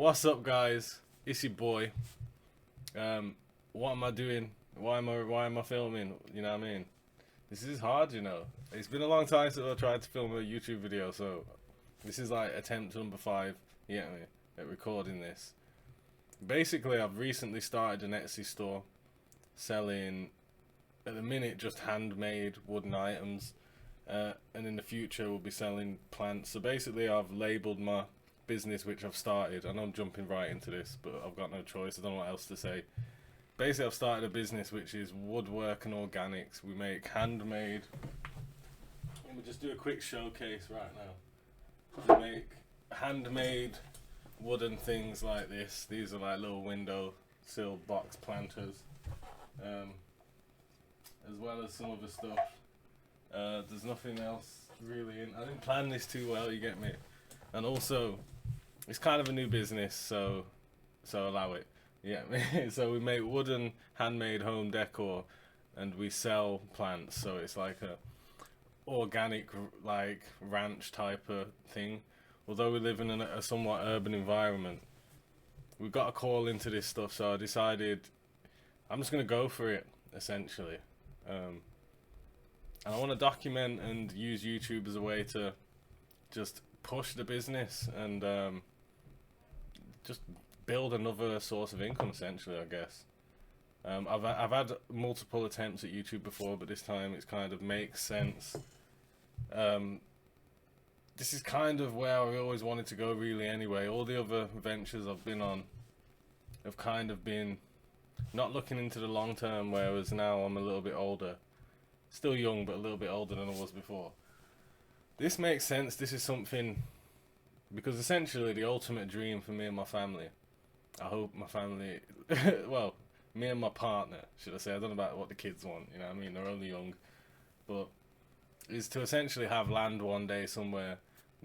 What's up, guys? It's your boy. What am I doing? Why am I filming? You know what I mean? This is hard, you know. It's been a long time since I tried to film a YouTube video, so this is like attempt number 5. You get me? At recording this. Basically, I've recently started an Etsy store selling, at the minute, just handmade wooden items, and in the future we'll be selling plants. So basically, I've labelled my business, which I've started. I know I'm jumping right into this, but I've got no choice. I don't know what else to say. Basically, I've started a business which is Woodwork and Organics. We make handmade. Let me just do a quick showcase right now. We make handmade wooden things like this. These are like little window sill box planters, as well as some other stuff. There's nothing else really in. I didn't plan this too well, you get me? And also, it's kind of a new business, so allow it. Yeah, so we make wooden handmade home decor, and we sell plants. So it's like a organic, like ranch type of thing. Although we live in a somewhat urban environment, we got a call into this stuff. So I decided I'm just gonna go for it, essentially. And I want to document and use YouTube as a way to just push the business and just build another source of income, essentially, I guess. I've had multiple attempts at YouTube before, but this time it's kind of makes sense. This is kind of where I always wanted to go, really, anyway. All the other ventures I've been on have kind of been not looking into the long term, whereas now I'm a little bit older. Still young, but a little bit older than I was before. This makes sense. This is something, because essentially the ultimate dream for me and my family, I hope my family, well, me and my partner, should I say, I don't know about what the kids want, you know what I mean, they're only young, but is to essentially have land one day somewhere,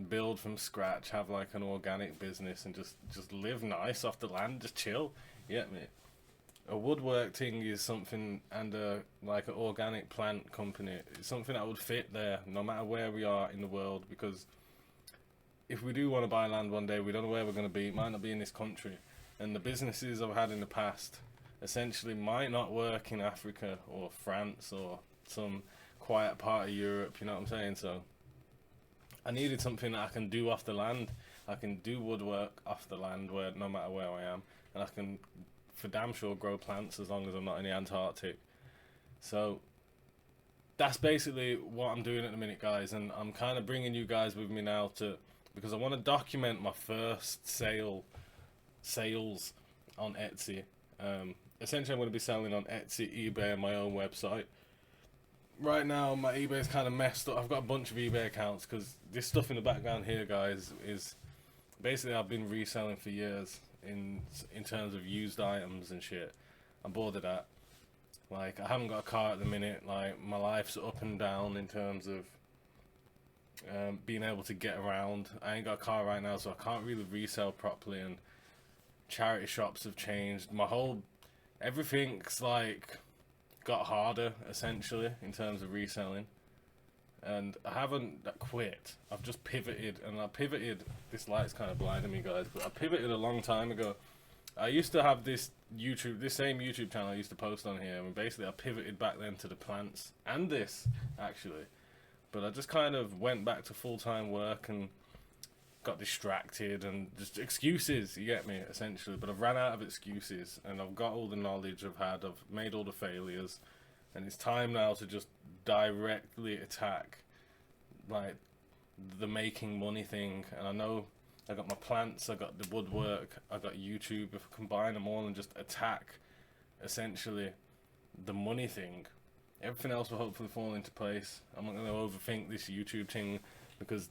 build from scratch, have like an organic business and just live nice off the land, just chill, you get me? A woodwork thing is something, and like an organic plant company, it's something that would fit there no matter where we are in the world, because if we do want to buy land one day, we don't know where we're going to be. It might not be in this country, and the businesses I've had in the past essentially might not work in Africa or France or some quiet part of Europe, you know what I'm saying? So I needed something that I can do off the land. I can do woodwork off the land, where no matter where I am, and I can for damn sure grow plants as long as I'm not in the Antarctic. So that's basically what I'm doing at the minute, guys, and I'm kind of bringing you guys with me now because I want to document my first sales on Etsy. Essentially, I'm going to be selling on Etsy, eBay, and my own website. Right now, my eBay is kind of messed up. I've got a bunch of eBay accounts because this stuff in the background here, guys, is basically I've been reselling for years in terms of used items and shit. I'm bored of that. Like, I haven't got a car at the minute. Like, my life's up and down in terms of being able to get around. I ain't got a car right now, so I can't really resell properly, and charity shops have changed. Everything's like got harder, essentially, in terms of reselling. And I haven't quit. I've just pivoted, and I pivoted. This light's kind of blinding me, guys, but I pivoted a long time ago. I used to have this same YouTube channel I used to post on here, and basically I pivoted back then to the plants and this, actually. But I just kind of went back to full-time work and got distracted and just excuses, you get me, essentially. But I've ran out of excuses, and I've got all the knowledge I've had. I've made all the failures, and it's time now to just directly attack like the making money thing. And I know I got my plants, I got the woodwork, I got YouTube. If I combine them all and just attack essentially the money thing, everything else will hopefully fall into place. I'm not going to overthink this YouTube thing because,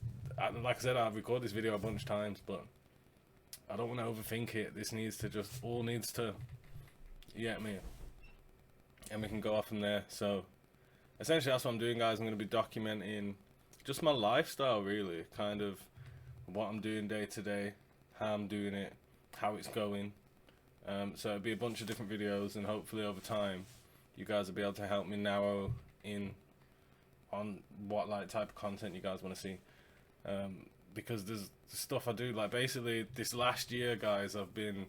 like I said, I've recorded this video a bunch of times, but I don't want to overthink it. This needs to you get me? And we can go off from there. So essentially that's what I'm doing, guys. I'm going to be documenting just my lifestyle, really, kind of what I'm doing day to day, how I'm doing it, how it's going. So it'll be a bunch of different videos, and hopefully over time you guys will be able to help me narrow in on what like type of content you guys want to see. because there's stuff I do. Like basically this last year, guys, I've been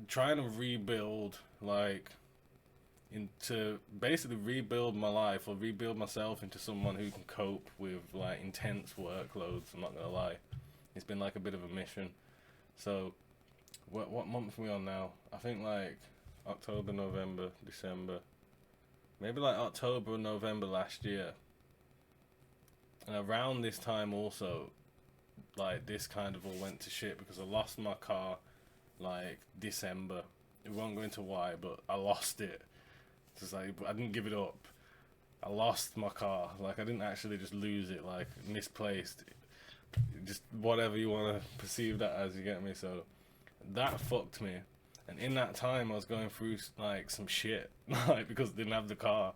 trying to rebuild, like, into basically rebuild my life or rebuild myself into someone who can cope with like intense workloads. I'm not gonna lie, it's been like a bit of a mission. So what month are we on now? I think like October, November, December, maybe like October or November last year. And around this time also, like this kind of all went to shit because I lost my car like December. We won't go into why, but I lost it. Just like, I didn't give it up. I lost my car. Like, I didn't actually just lose it, like misplaced. Just whatever you want to perceive that as, you get me? So that fucked me. And in that time, I was going through like some shit, like because I didn't have the car,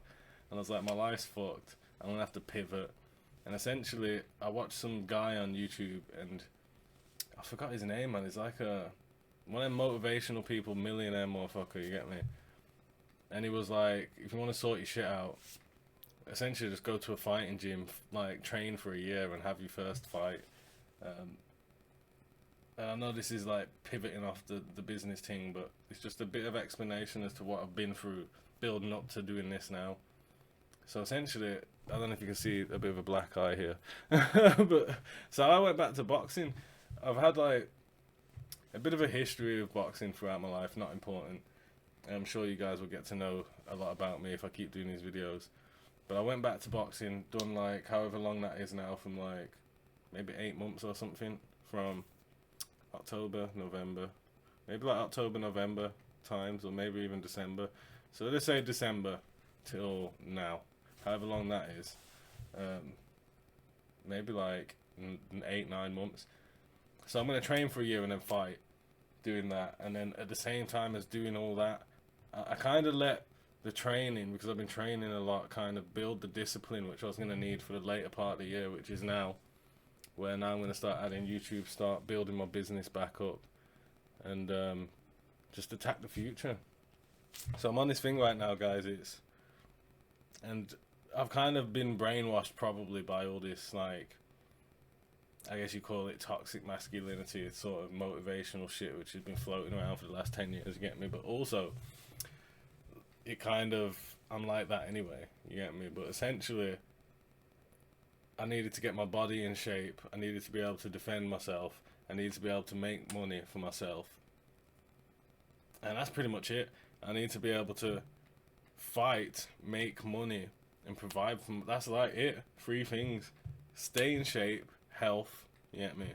and I was like, my life's fucked. I'm gonna have to pivot. And essentially, I watched some guy on YouTube, and I forgot his name, man. He's like one of them motivational people, millionaire motherfucker. You get me? And he was like, if you want to sort your shit out, essentially just go to a fighting gym, like train for a year and have your first fight. And I know this is like pivoting off the business thing, but it's just a bit of explanation as to what I've been through building up to doing this now. So essentially, I don't know if you can see a bit of a black eye here, but so I went back to boxing. I've had like a bit of a history of boxing throughout my life, not important. I'm sure you guys will get to know a lot about me if I keep doing these videos. But I went back to boxing, done like however long that is now, from like maybe 8 months or something, from October, November, maybe like October, November times, or maybe even December. So let's say December till now, however long that is. Maybe like 8, 9 months. So I'm going to train for a year and then fight, doing that. And then at the same time as doing all that, I kind of let the training, because I've been training a lot, kind of build the discipline which I was going to need for the later part of the year, which is now, where now I'm going to start adding YouTube, start building my business back up, and just attack the future. So I'm on this thing right now, guys. And I've kind of been brainwashed probably by all this, like, I guess you call it toxic masculinity. It's sort of motivational shit which has been floating around for the last 10 years, you get me? But also, it kind of, I'm like that anyway, you get me? But essentially, I needed to get my body in shape. I needed to be able to defend myself. I needed to be able to make money for myself. And that's pretty much it. I need to be able to fight, make money, and provide for, that's like it. 3 things. Stay in shape, health, you get me?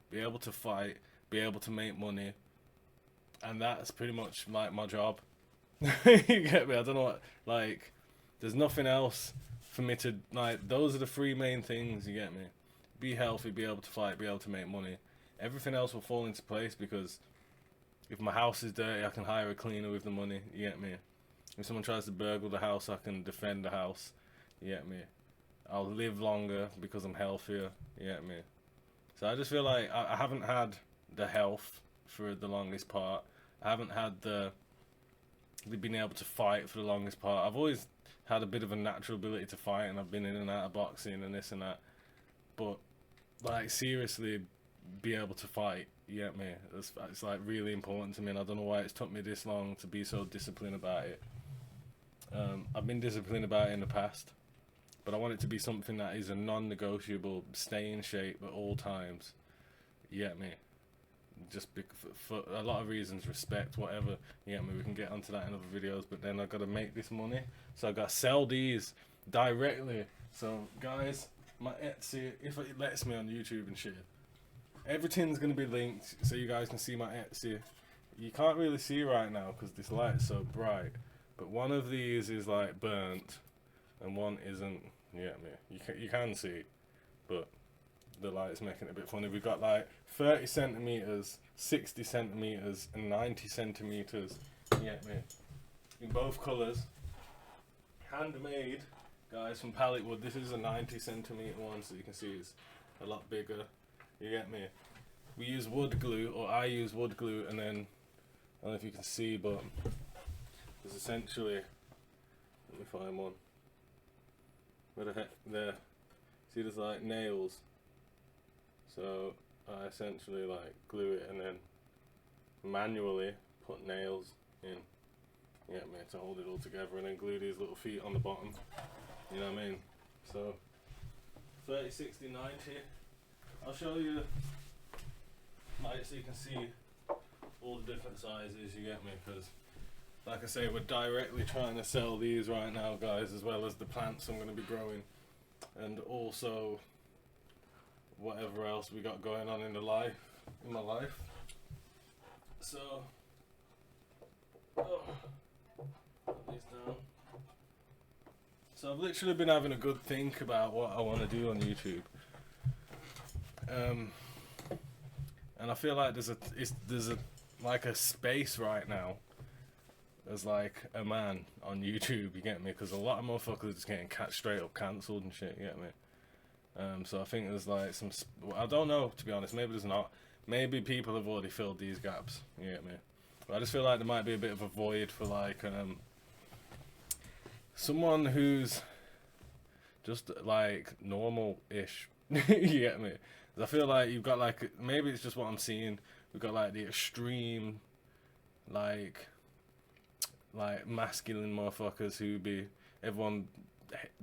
Be able to fight, be able to make money. And that's pretty much like my job. You get me? I don't know what, like, there's nothing else for me to, like, those are the 3 main things, you get me? Be healthy, be able to fight, be able to make money. Everything else will fall into place, because if my house is dirty, I can hire a cleaner with the money, you get me? If someone tries to burgle the house, I can defend the house, you get me? I'll live longer because I'm healthier, you get me? So I just feel like I haven't had the health for the longest part. I haven't had the being able to fight for the longest part. I've always had a bit of a natural ability to fight, and I've been in and out of boxing and this and that. But, like, seriously, be able to fight, you get me? It's like really important to me, and I don't know why it's took me this long to be so disciplined about it. I've been disciplined about it in the past, but I want it to be something that is a non-negotiable, stay in shape at all times, you get me? Just for a lot of reasons, respect, whatever, you get me? We can get onto that in other videos, but then I've got to make this money, so I've got to sell these directly. So guys, my Etsy, if it lets me on YouTube and shit, everything's going to be linked so you guys can see my Etsy. You can't really see right now because this light's so bright, but one of these is like burnt and one isn't, you get me? You can see, but the light's making it a bit funny. We've got like 30 centimeters, 60 centimeters, and 90 centimeters. You get me? In both colors. Handmade, guys, from pallet wood. This is a 90 centimeter one, so you can see it's a lot bigger. You get me? We use wood glue, or I use wood glue, and then I don't know if you can see, but there's essentially, let me find one. Where the heck? There. See, there's like nails. So I essentially like glue it and then manually put nails in, you get me, to hold it all together, and then glue these little feet on the bottom, you know what I mean? So 30, 60, 90. I'll show you like so you can see all the different sizes, you get me, because like I say, we're directly trying to sell these right now, guys, as well as the plants I'm going to be growing, and also whatever else we got going on in my life. So put these down. So I've literally been having a good think about what I want to do on YouTube, and I feel like there's a like a space right now as like a man on YouTube, you get me, because a lot of motherfuckers are just getting straight up cancelled and shit, you get me. So I think there's like some, I don't know, to be honest, maybe there's not, maybe people have already filled these gaps, you get me. But I just feel like there might be a bit of a void for like someone who's just like normal-ish, you get me. I feel like you've got like, maybe it's just what I'm seeing, we've got like the extreme like masculine motherfuckers who be everyone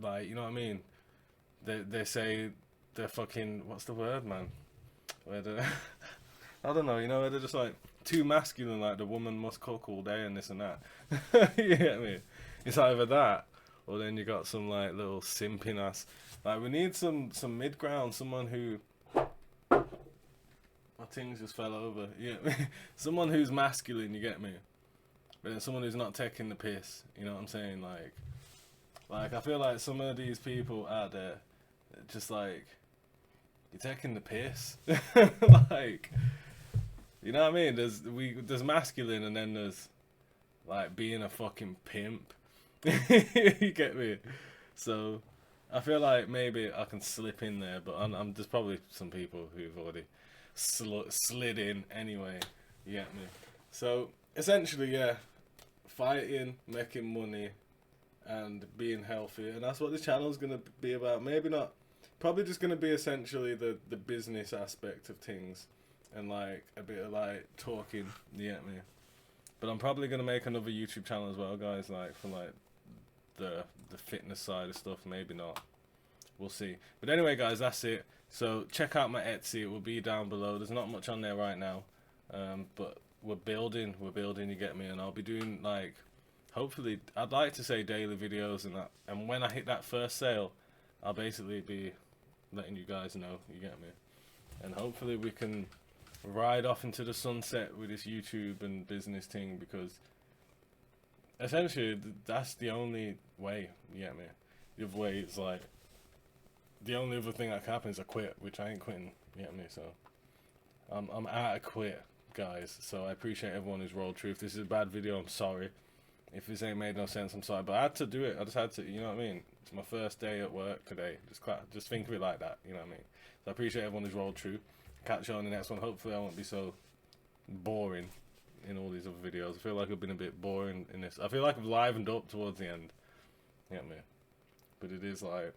like, you know what I mean, they say they're fucking, what's the word, man, where they I don't know, you know, they're just like too masculine, like the woman must cook all day and this and that. You get me? It's either that or then you got some like little simping ass, like we need some mid ground, someone who, my things just fell over, you get me? Someone who's masculine, you get me, but then someone who's not taking the piss, you know what I'm saying? Like I feel like some of these people out there, just like, you're taking the piss. Like, you know what I mean? There's masculine, and then there's like being a fucking pimp. You get me? So I feel like maybe I can slip in there, but there's probably some people who've already slid in anyway. You get me? So essentially, yeah, fighting, making money, and being healthy, and that's what this channel is gonna be about. Maybe not, probably just gonna be essentially the business aspect of things, and like a bit of like talking, you get me. But I'm probably gonna make another YouTube channel as well, guys, like for like the fitness side of stuff. Maybe not, we'll see. But anyway, guys, that's it. So check out my Etsy, it will be down below. There's not much on there right now, but we're building, you get me, and I'll be doing like, hopefully, I'd like to say daily videos and that, and when I hit that first sale, I'll basically be letting you guys know, you get me, and hopefully we can ride off into the sunset with this YouTube and business thing, because essentially that's the only way, you get me. The other way is like, the only other thing that can happen is I quit, which I ain't quitting, you get me. So I'm out of quit, guys. So I appreciate everyone who's rolled through. If this is a bad video, I'm sorry. If this ain't made no sense, I'm sorry, but I had to do it. I just had to, you know what I mean? It's my first day at work today. Just think of it like that, you know what I mean? So I appreciate everyone who's rolled through. Catch you on the next one. Hopefully I won't be so boring in all these other videos. I feel like I've been a bit boring in this. I feel like I've livened up towards the end, you know what I mean? But it is like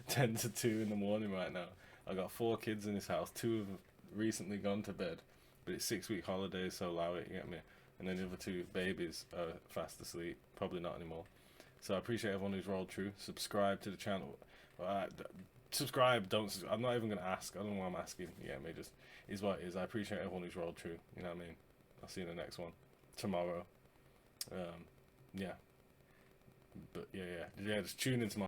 10 to 2 in the morning right now. I got 4 kids in this house. 2 have recently gone to bed, but it's 6-week holidays, so allow it, you get me? And then the other 2 babies are fast asleep. Probably not anymore. So I appreciate everyone who's rolled through. Subscribe to the channel. Subscribe, I'm not even going to ask. I don't know why I'm asking. Yeah, me just is what it is. I appreciate everyone who's rolled through. You know what I mean? I'll see you in the next one. Tomorrow. Yeah. But yeah, just tune into my